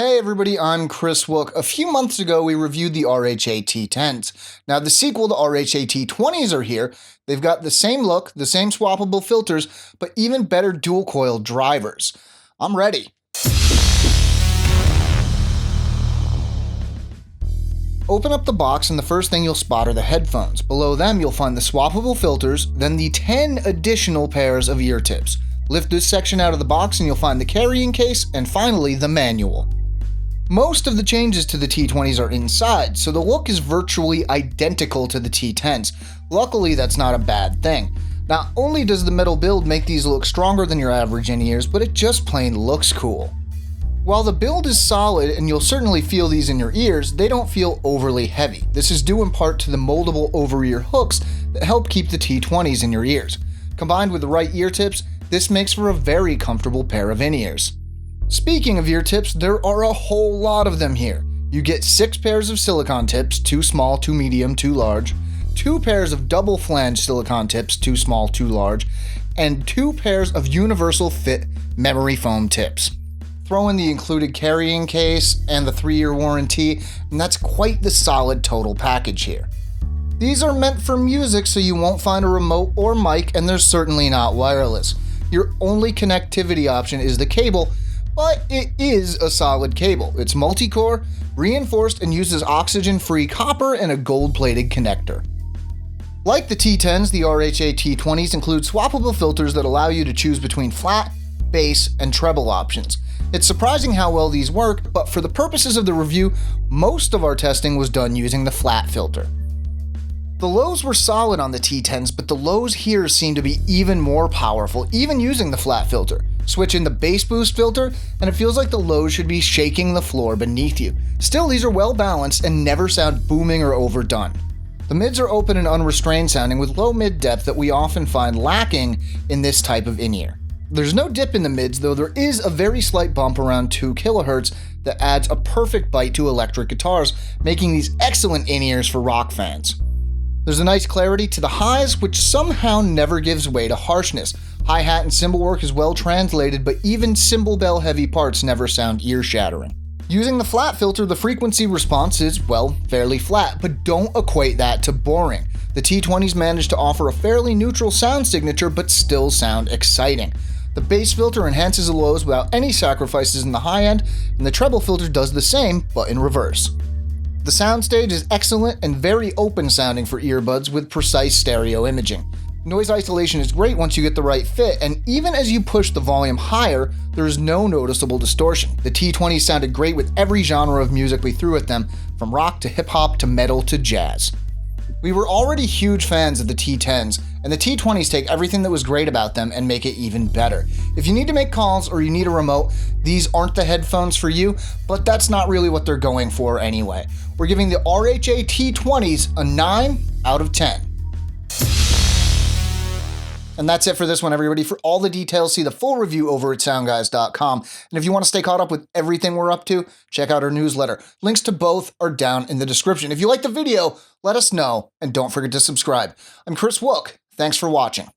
Hey everybody, I'm Chris Wook. A few months ago, we reviewed the RHA T10s. Now, the sequel to RHA T20s are here. They've got the same look, the same swappable filters, but even better dual-coil drivers. I'm ready. Open up the box and the first thing you'll spot are the headphones. Below them, you'll find the swappable filters, then the 10 additional pairs of ear tips. Lift this section out of the box and you'll find the carrying case, and finally, the manual. Most of the changes to the T20s are inside, so the look is virtually identical to the T10s. Luckily, that's not a bad thing. Not only does the metal build make these look stronger than your average in-ears, but it just plain looks cool. While the build is solid and you'll certainly feel these in your ears, they don't feel overly heavy. This is due in part to the moldable over-ear hooks that help keep the T20s in your ears. Combined with the right ear tips, this makes for a very comfortable pair of in-ears. Speaking of ear tips, there are a whole lot of them here. You get 6 pairs of silicone tips, 2 small, 2 medium, 2 large, 2 pairs of double flange silicone tips, 2 small, 2 large, and 2 pairs of universal fit memory foam tips. Throw in the included carrying case and the 3-year warranty, and that's quite the solid total package here. These are meant for music, so you won't find a remote or mic, and they're certainly not wireless. Your only connectivity option is the cable, but it is a solid cable. It's multi-core, reinforced, and uses oxygen-free copper and a gold-plated connector. Like the T10s, the RHA T20s include swappable filters that allow you to choose between flat, bass, and treble options. It's surprising how well these work, but for the purposes of the review, most of our testing was done using the flat filter. The lows were solid on the T10s, but the lows here seem to be even more powerful, even using the flat filter. Switch in the bass boost filter, and it feels like the lows should be shaking the floor beneath you. Still, these are well balanced and never sound booming or overdone. The mids are open and unrestrained sounding with low mid depth that we often find lacking in this type of in-ear. There's no dip in the mids, though there is a very slight bump around 2 kHz that adds a perfect bite to electric guitars, making these excellent in-ears for rock fans. There's a nice clarity to the highs, which somehow never gives way to harshness. Hi-hat and cymbal work is well translated, but even cymbal bell heavy parts never sound ear-shattering. Using the flat filter, the frequency response is, well, fairly flat, but don't equate that to boring. The T20s manage to offer a fairly neutral sound signature, but still sound exciting. The bass filter enhances the lows without any sacrifices in the high end, and the treble filter does the same, but in reverse. The soundstage is excellent and very open sounding for earbuds with precise stereo imaging. Noise isolation is great once you get the right fit, and even as you push the volume higher, there is no noticeable distortion. The T20s sounded great with every genre of music we threw at them, from rock to hip-hop to metal to jazz. We were already huge fans of the T10s, and the T20s take everything that was great about them and make it even better. If you need to make calls or you need a remote, these aren't the headphones for you, but that's not really what they're going for anyway. We're giving the RHA T20s a 9 out of 10. And that's it for this one, everybody. For all the details, see the full review over at SoundGuys.com. And if you want to stay caught up with everything we're up to, check out our newsletter. Links to both are down in the description. If you like the video, let us know, and don't forget to subscribe. I'm Chris Wook. Thanks for watching.